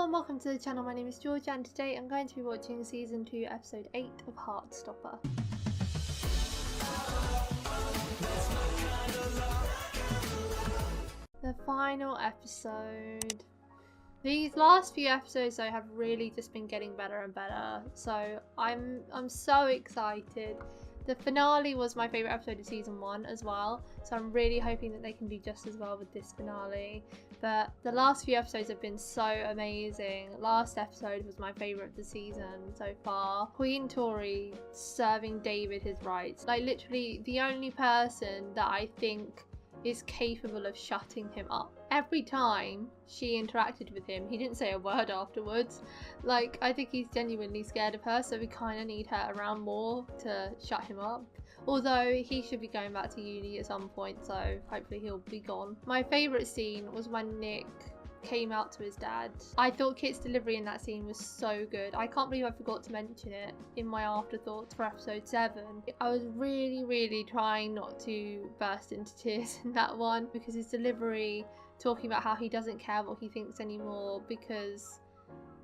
and welcome to the channel. My name is Georgia and today I'm going to be watching season 2 episode 8 of Heartstopper. The final episode. These last few episodes though have really just been getting better and better, so I'm so excited. The finale was my favourite episode of season 1 as well, so I'm really hoping that they can do just as well with this finale. But the last few episodes have been so amazing. Last episode was my favourite of the season so far. Queen Tori serving David his rights. Like literally the only person that I think is capable of shutting him up. Every time she interacted with him, he didn't say a word afterwards. Like, I think he's genuinely scared of her, so we kind of need her around more to shut him up. Although he should be going back to uni at some point, so hopefully he'll be gone. My favourite scene was when Nick came out to his dad. I thought Kit's delivery in that scene was so good. I can't believe I forgot to mention it in my afterthoughts for episode 7. I was really trying not to burst into tears in that one because his delivery, talking about how he doesn't care what he thinks anymore because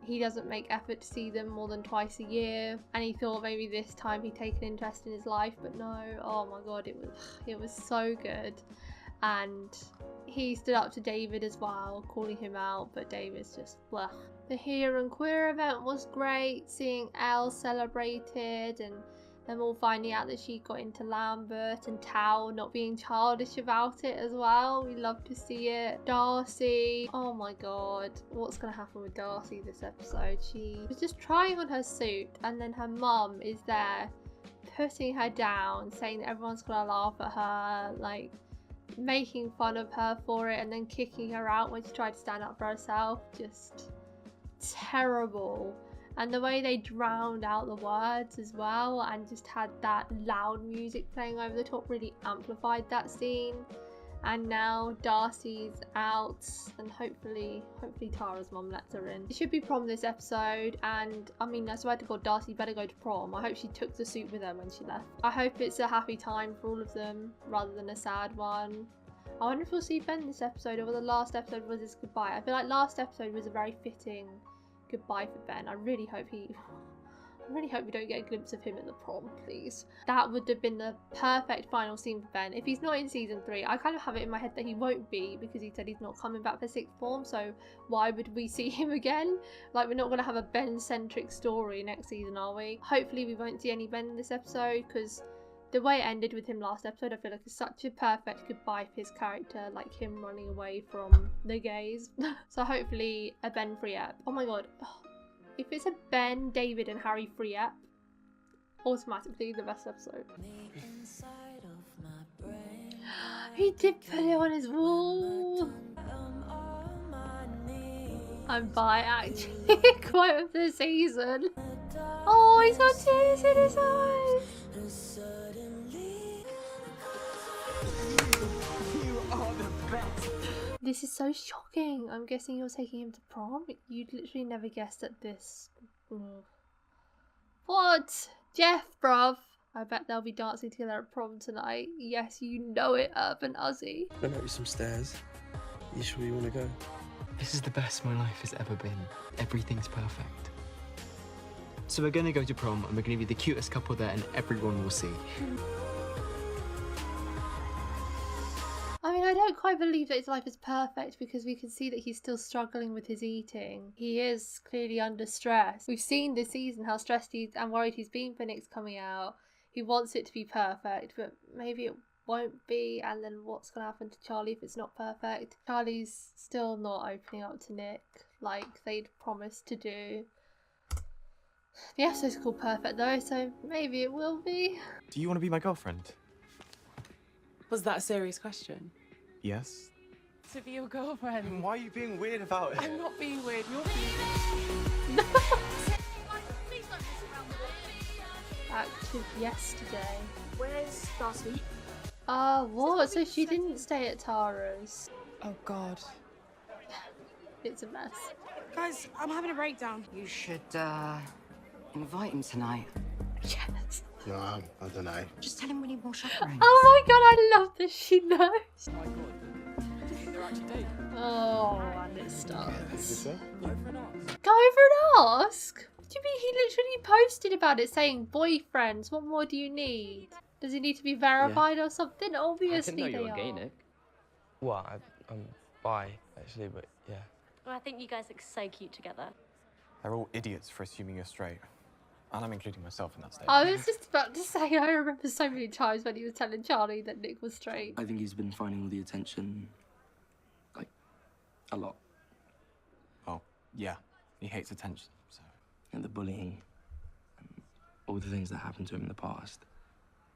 he doesn't make effort to see them more than twice a year, and he thought maybe this time he'd take an interest in his life, but no. Oh my god, it was so good. And he stood up to David as well, calling him out, but David's just blah. The Here and Queer event was great, seeing Elle celebrated and them all finding out that she got into Lambert, and Tao not being childish about it as well. We love to see it. Darcy, oh my god, what's gonna happen with Darcy this episode? She was just trying on her suit and then her mum is there putting her down, saying that everyone's gonna laugh at her, like making fun of her for it, and then kicking her out when she tried to stand up for herself. Just terrible. And the way they drowned out the words as well and just had that loud music playing over the top really amplified that scene. And now Darcy's out, and hopefully Tara's mum lets her in. It should be prom this episode, and I mean, I swear to god, Darcy better go to prom. I hope she took the suit with her when she left. I hope it's a happy time for all of them rather than a sad one. I wonder if we'll see Ben this episode, or the last episode was his goodbye. I feel like last episode was a very fitting goodbye for Ben. I really hope we don't get a glimpse of him at the prom, please. That would have been the perfect final scene for Ben. If he's not in season 3, I kind of have it in my head that he won't be because he said he's not coming back for 6th form, so why would we see him again? Like, we're not going to have a Ben-centric story next season, are we? Hopefully we won't see any Ben in this episode, because the way it ended with him last episode, I feel like it's such a perfect goodbye for his character, like him running away from the gays. So hopefully a Ben free ep. Oh my god. If it's a Ben, David and Harry free ep, automatically the best episode. He did put it on his wall. I'm bi actually quite of the season. Oh, he's got tears in his eyes. This is so shocking. I'm guessing you're taking him to prom? You'd literally never guessed at this. What? Jeff, bruv. I bet they'll be dancing together at prom tonight. Yes, you know it, Urban Uzzy. I know some stairs. You sure you want to go? This is the best my life has ever been. Everything's perfect. So we're gonna go to prom and we're gonna be the cutest couple there and everyone will see. I mean, I don't quite believe that his life is perfect because we can see that he's still struggling with his eating. He is clearly under stress. We've seen this season how stressed and worried he's been for Nick's coming out. He wants it to be perfect, but maybe it won't be, and then what's going to happen to Charlie if it's not perfect? Charlie's still not opening up to Nick like they'd promised to do. The episode's called Perfect though, so maybe it will be. Do you want to be my girlfriend? Was that a serious question? Yes. To be your girlfriend. Why are you being weird about it? I'm not being weird, you're being Active yesterday. Where's Darcy? What? So she didn't stay at Tara's. Oh god. It's a mess. Guys, I'm having a breakdown. You should, invite him tonight. Yes. No, I don't know. Just tell him we need more chaperones. Oh my god, I love this. She knows. your actually date? Oh, and it starts. Go Go over and ask? What do you mean he literally posted about it saying boyfriends? What more do you need? Does he need to be verified or something? Obviously I didn't know they you were gay, are. Nick. Well, I'm bi, actually, but yeah. Well, I think you guys look so cute together. They're all idiots for assuming you're straight. And I'm including myself in that statement. I was just about to say, I remember so many times when he was telling Charlie that Nick was straight. I think he's been finding all the attention, like, a lot. Oh, yeah. He hates attention, so... And the bullying, and all the things that happened to him in the past,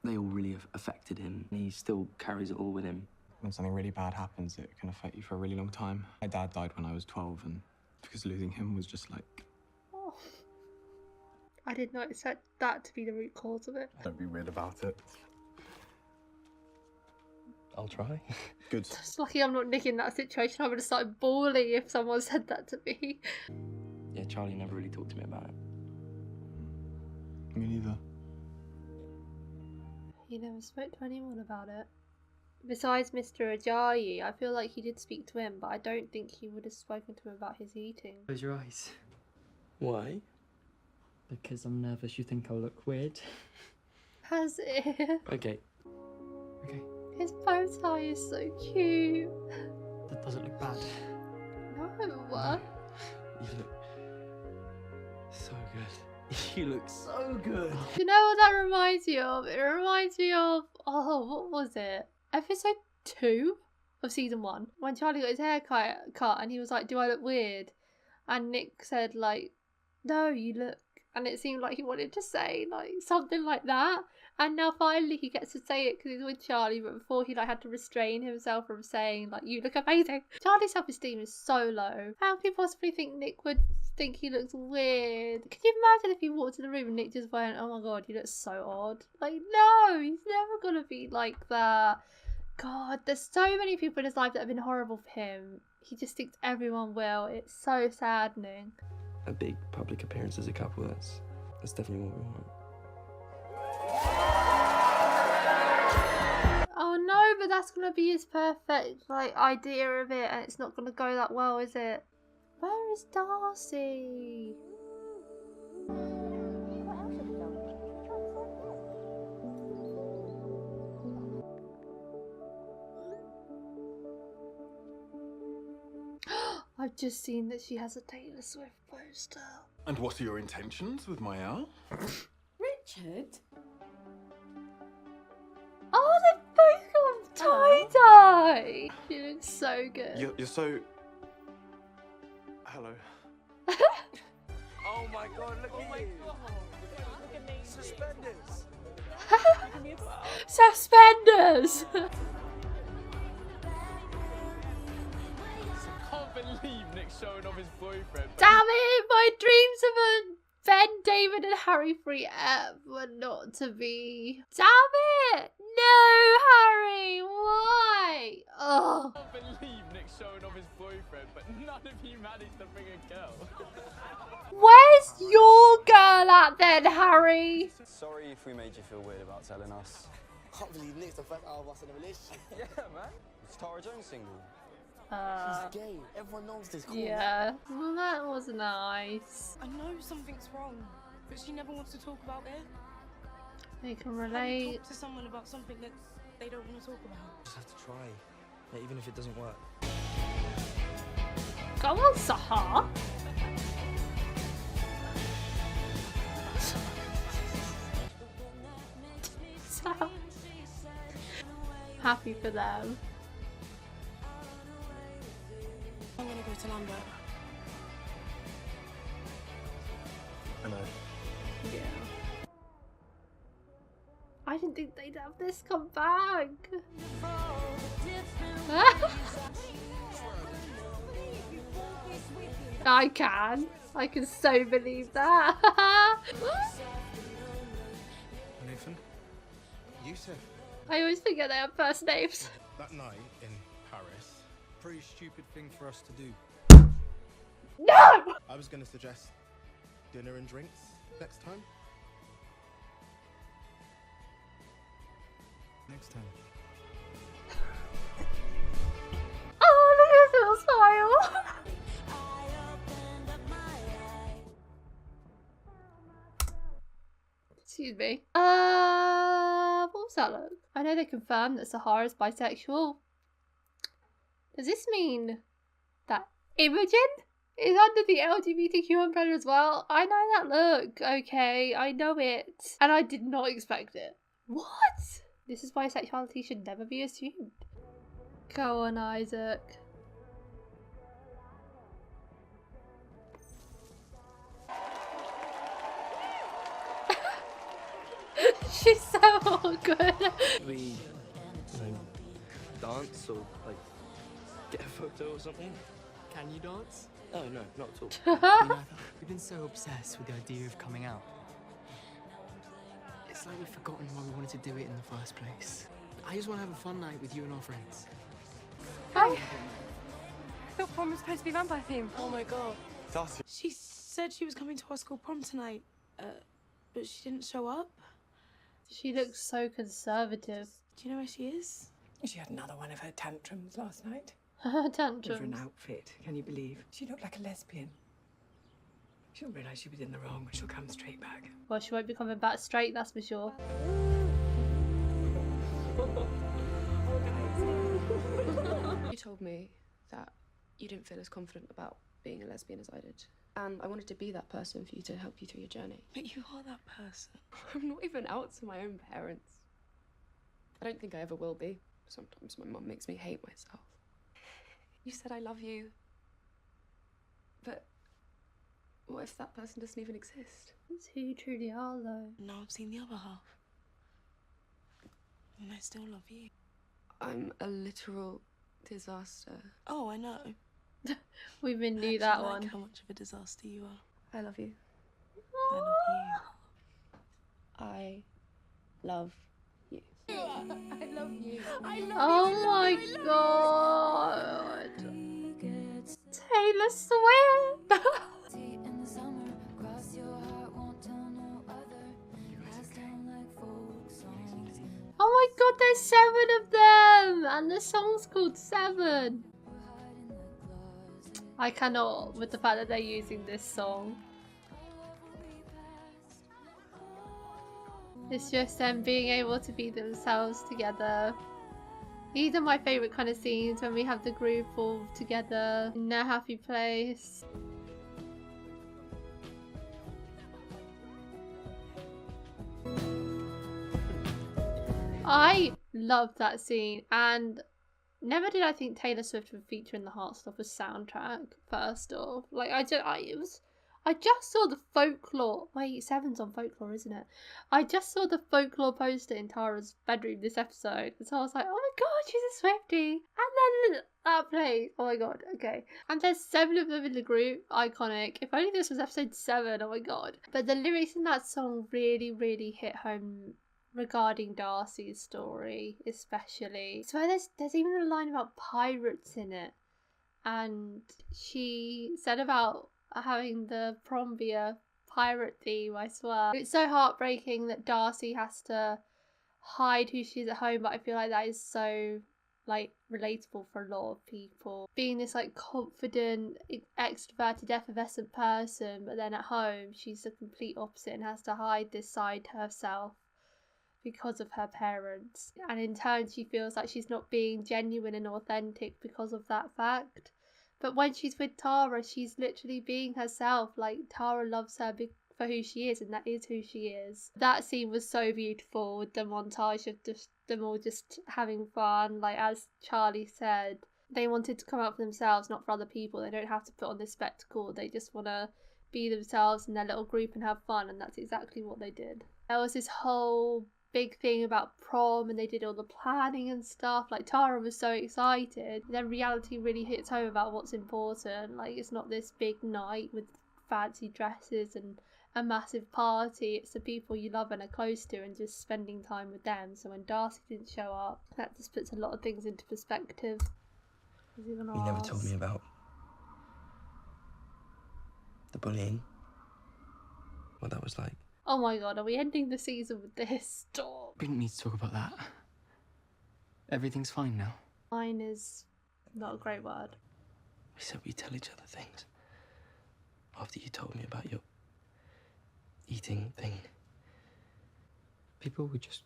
they all really have affected him. He still carries it all with him. When something really bad happens, it can affect you for a really long time. My dad died when I was 12, and because losing him was just like... Oh. I did not expect that to be the root cause of it. Don't be weird about it. I'll try. Good. It's lucky I'm not Nick in that situation. I would have started bawling if someone said that to me. Yeah, Charlie never really talked to me about it. Me neither. He never spoke to anyone about it. Besides Mr. Ajayi, I feel like he did speak to him, but I don't think he would have spoken to him about his eating. Close your eyes. Why? Because I'm nervous you think I'll look weird. Has it? Okay. Okay. His bow tie is so cute. That doesn't look bad. No, what? You look so good. You look so good. You know what that reminds me of? It reminds me of, oh, what was it? Episode 2 of season 1. When Charlie got his hair cut and he was like, do I look weird? And Nick said like, no, you look. And it seemed like he wanted to say like something like that. And now finally he gets to say it because he's with Charlie. But before he like had to restrain himself from saying like, you look amazing. Charlie's self-esteem is so low. How can you possibly think Nick would think he looks weird? Can you imagine if he walked in the room and Nick just went, oh my god, you look so odd? Like, no, he's never gonna be like that. God, there's so many people in his life that have been horrible for him. He just thinks everyone will. It's so saddening. A big public appearance as a couple, that's definitely what we want. Oh no, but that's gonna be his perfect like idea of it, and it's not gonna go that well, is it? Where is Darcy? I've just seen that she has a Taylor Swift poster. And what are your intentions with my hour? Richard? Oh, they both got tie-dye! She looks so good. You're so... Hello. Oh my god, look at you! Look at me. Suspenders! Suspenders! I can't believe Nick's showing off his boyfriend. Damn it! My dreams of a Ben, David, and Harry free were not to be. Damn it! No, Harry! Why? Oh. I can't believe Nick's showing off his boyfriend, but none of you managed to bring a girl. Where's your girl at then, Harry? Sorry if we made you feel weird about telling us. Can't believe Nick's the first out of us in a relationship. Yeah, man. It's Tara Jones' single. She's gay. Everyone knows this. Cool. Yeah. Well, that was nice. I know something's wrong, but she never wants to talk about it. They can How do you relate. talk to someone about something that they don't want to talk about? Just have to try, like, even if it doesn't work. Go on, Sahar. Happy for them. I'm gonna go to Lambert. I know. Yeah. I didn't think they'd have this come back. I can. I can so believe that. Nathan? Yusuf. I always forget they have first names. That night in Paris, pretty stupid thing for us to do. No! I was going to suggest dinner and drinks next time. Next time. Oh, Excuse me. What was that look? I know they confirmed that Sahara's bisexual. Does this mean that Imogen is under the LGBTQ umbrella as well? I know that look, okay, I know it. And I did not expect it. What? This is why sexuality should never be assumed. Go on, Isaac. She's so awkward. We dance or like get a photo or something? Can you dance? Oh no, not at all. We've been so obsessed with the idea of coming out. It's like we've forgotten why we wanted to do it in the first place. I just want to have a fun night with you and our friends. Hi. I thought prom was supposed to be vampire themed. Oh my god. Darcy. She said she was coming to our school prom tonight, but she didn't show up. She looks so conservative. Do you know where she is? She had another one of her tantrums last night. Tantrums. Over an outfit, can you believe? She looked like a lesbian. She'll realise she was in the wrong, but she'll come straight back. Well, she won't be coming back straight, that's for sure. You told me that you didn't feel as confident about being a lesbian as I did. And I wanted to be that person for you to help you through your journey. But you are that person. I'm not even out to my own parents. I don't think I ever will be. Sometimes my mum makes me hate myself. You said I love you. But what if that person doesn't even exist? That's who you truly are, though. Now I've seen the other half. And I still love you. I'm a literal disaster. Oh, I know. We even knew I that like one. how much of a disaster you are. I love you. I love you. I love you. I love you. I love Oh you. my god. Taylor Swift. Oh my god, there's 7 of them! And the song's called 7. I cannot with the fact that they're using this song. It's just them being able to be themselves together. These are my favourite kind of scenes, when we have the group all together in their happy place. I loved that scene, and never did I think Taylor Swift would feature in the Heartstopper soundtrack. First off, like I just saw the folklore. Wait, 7's on folklore, isn't it? I just saw the folklore poster in Tara's bedroom this episode, and so I was like, oh my god, she's a Swiftie. And then that plays. Oh my god, okay. And there's 7 of them in the group. Iconic. If only this was episode 7. Oh my god. But the lyrics in that song really, really hit home regarding Darcy's story, especially. So there's even a line about pirates in it, and she said about having the prom be a pirate theme. I swear, it's so heartbreaking that Darcy has to hide who she is at home, but I feel like that is so like relatable for a lot of people, being this like confident, extroverted, effervescent person, but then at home she's the complete opposite and has to hide this side to herself because of her parents, and in turn she feels like she's not being genuine and authentic because of that fact. But when she's with Tara, she's literally being herself. Like, Tara loves her for who she is, and that is who she is. That scene was so beautiful, with the montage of just them all just having fun. Like, as Charlie said, they wanted to come out for themselves, not for other people. They don't have to put on this spectacle. They just want to be themselves in their little group and have fun, and that's exactly what they did. There was this whole big thing about prom, and they did all the planning and stuff. Like, Tara was so excited, then reality really hits home about what's important. Like, it's not this big night with fancy dresses and a massive party. It's the people you love and are close to, and just spending time with them. So when Darcy didn't show up, that just puts a lot of things into perspective. You never told me about the bullying, what that was like. Oh my god, are we ending the season with this? Stop. We didn't need to talk about that. Everything's fine now. Fine is not a great word. We said we'd tell each other things. After you told me about your eating thing. People would just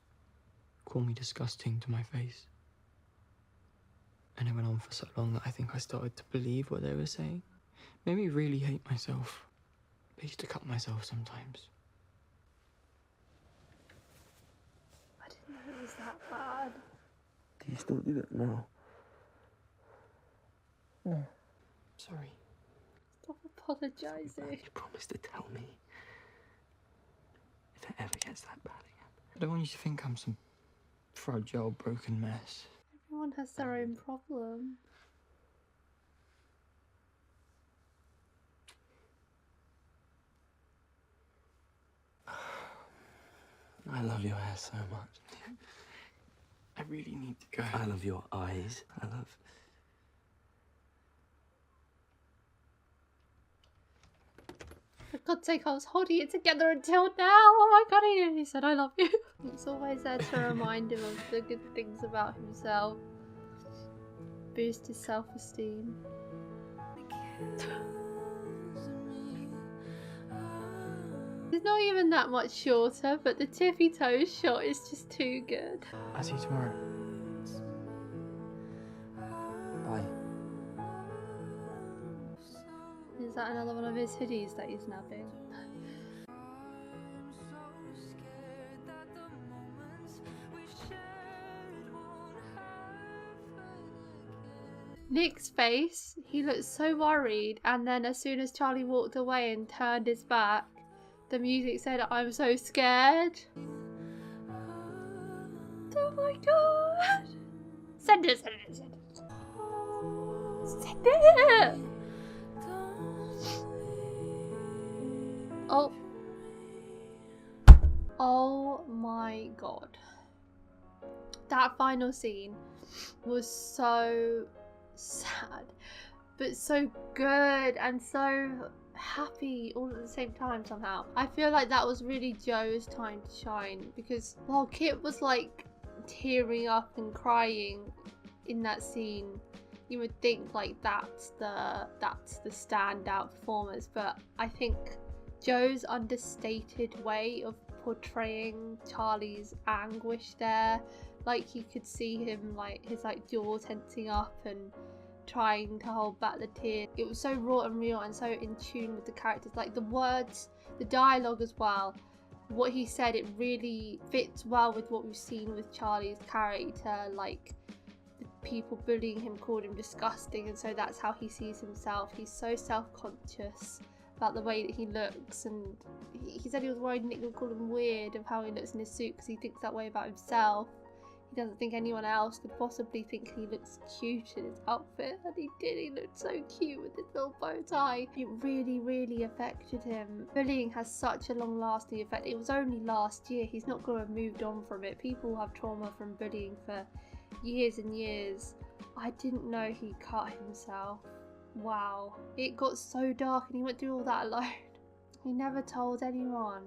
call me disgusting to my face. And it went on for so long that I think I started to believe what they were saying. Made me really hate myself. I used to cut myself sometimes. I didn't know it was that bad. Do you still do that now? No. Sorry. Stop apologising. You promised to tell me if it ever gets that bad again. I don't want you to think I'm some fragile, broken mess. Everyone has their own problem. I love your hair so much. I really need to go. I love your eyes. I love... For God's sake, I was holding it together until now. Oh my God, he nearly said I love you. It's always there to remind him of the good things about himself. Boost his self-esteem. He's not even that much shorter, but the tippy toes shot is just too good. I'll see you tomorrow. Bye. Is that another one of his hoodies that he's nabbing? Nick's face, he looked so worried, and then as soon as Charlie walked away and turned his back, the music said, "I'm so scared." Oh my God! Send it, send it, send it. Send it! Oh. Oh my God. That final scene was so sad, but so good and so happy all at the same time somehow. I feel like that was really Joe's time to shine, because while Kit was like tearing up and crying in that scene, you would think like that's the standout performance, but I think Joe's understated way of portraying Charlie's anguish there, like you could see him like his jaw tensing up and trying to hold back the tears. It was so raw and real and so in tune with the characters, like the words, the dialogue as well. What he said, it really fits well with what we've seen with Charlie's character, like the people bullying him called him disgusting, and so that's how he sees himself. He's so self-conscious about the way that he looks, and he said he was worried Nick would call him weird of how he looks in his suit because he thinks that way about himself. He doesn't think anyone else could possibly think he looks cute in his outfit, and he did. He looked so cute with his little bow tie. It really, really affected him. Bullying has such a long-lasting effect. It was only last year. He's not going to have moved on from it. People have trauma from bullying for years and years. I didn't know he cut himself. Wow. It got so dark and he went through all that alone. He never told anyone.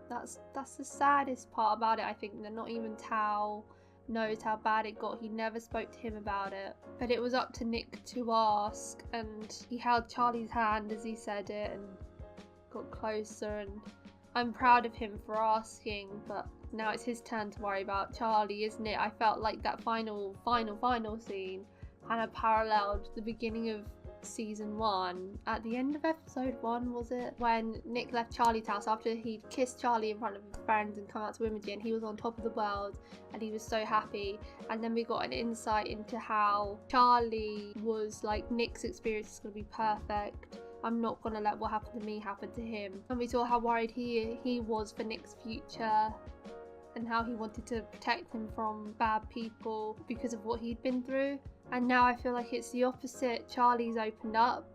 That's the saddest part about it, I think, that not even Tao knows how bad it got. He never spoke to him about it. But it was up to Nick to ask, and he held Charlie's hand as he said it and got closer, and I'm proud of him for asking, but now it's his turn to worry about Charlie, isn't it? I felt like that final scene kind of paralleled the beginning of season 1, at the end of episode 1 was it, when Nick left Charlie's house after he'd kissed Charlie in front of his friends and come out to Imogen. He was on top of the world and he was so happy, and then we got an insight into how Charlie was like, Nick's experience is going to be perfect, I'm not going to let what happened to me happen to him. And we saw how worried he was for Nick's future and how he wanted to protect him from bad people because of what he'd been through. And now I feel like it's the opposite. Charlie's opened up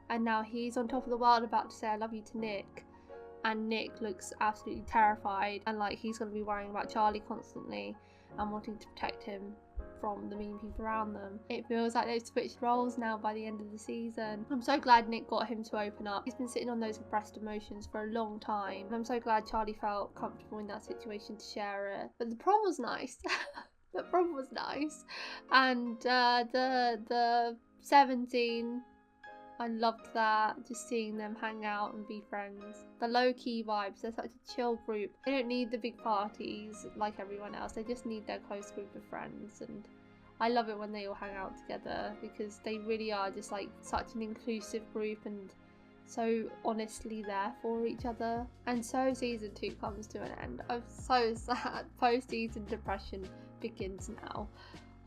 and now he's on top of the world about to say I love you to Nick, and Nick looks absolutely terrified and like he's going to be worrying about Charlie constantly and wanting to protect him from the mean people around them. It feels like they've switched roles now by the end of the season. I'm so glad Nick got him to open up. He's been sitting on those repressed emotions for a long time, and I'm so glad Charlie felt comfortable in that situation to share it. But the prom was nice. The prom was nice, and the 17 I loved that, just seeing them hang out and be friends. The low-key vibes, they're such a chill group. They don't need the big parties like everyone else, they just need their close group of friends, and I love it when they all hang out together because they really are just like such an inclusive group and so honestly there for each other. And so season 2 comes to an end. I'm so sad. Post-season depression begins now.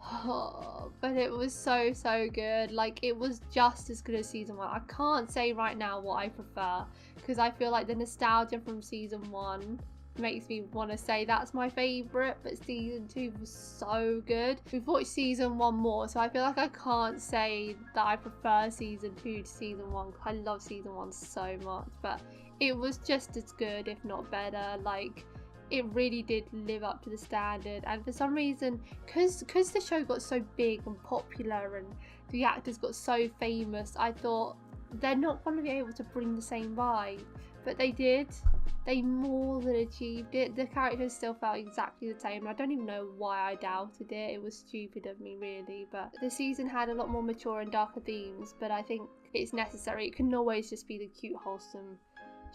Oh, but it was so good. Like, it was just as good as season 1. I can't say right now what I prefer because I feel like the nostalgia from season 1 makes me want to say that's my favourite, but season 2 was so good. We've watched season 1 more, so I feel like I can't say that I prefer season 2 to season 1. I love season 1 so much, but it was just as good, if not better. Like, it really did live up to the standard, and for some reason, because the show got so big and popular and the actors got so famous, I thought they're not going to be able to bring the same vibe, but they did. They more than achieved it. The characters still felt exactly the same. I don't even know why I doubted it. It was stupid of me, really. But the season had a lot more mature and darker themes, but I think it's necessary. It couldn't always just be the cute, wholesome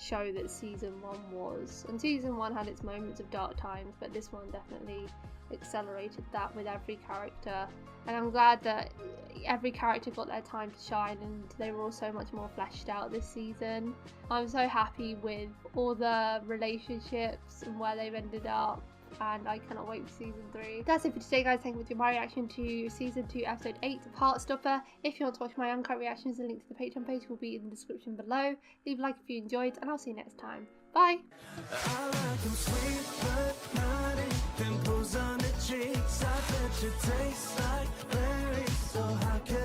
show that season 1 was. And season 1 had its moments of dark times, but this one definitely accelerated that with every character. And I'm glad that every character got their time to shine and they were all so much more fleshed out this season. I'm so happy with all the relationships and where they've ended up, and I cannot wait for season 3. That's it for today, guys. Thank you for my reaction to season 2 episode 8 of Heartstopper. If you want to watch my uncut reactions, the link to the Patreon page will be in the description below. Leave a like if you enjoyed, and I'll see you next time. Bye! I like them sweet but naughty, pimples on the cheeks. I bet you taste like berries, so how can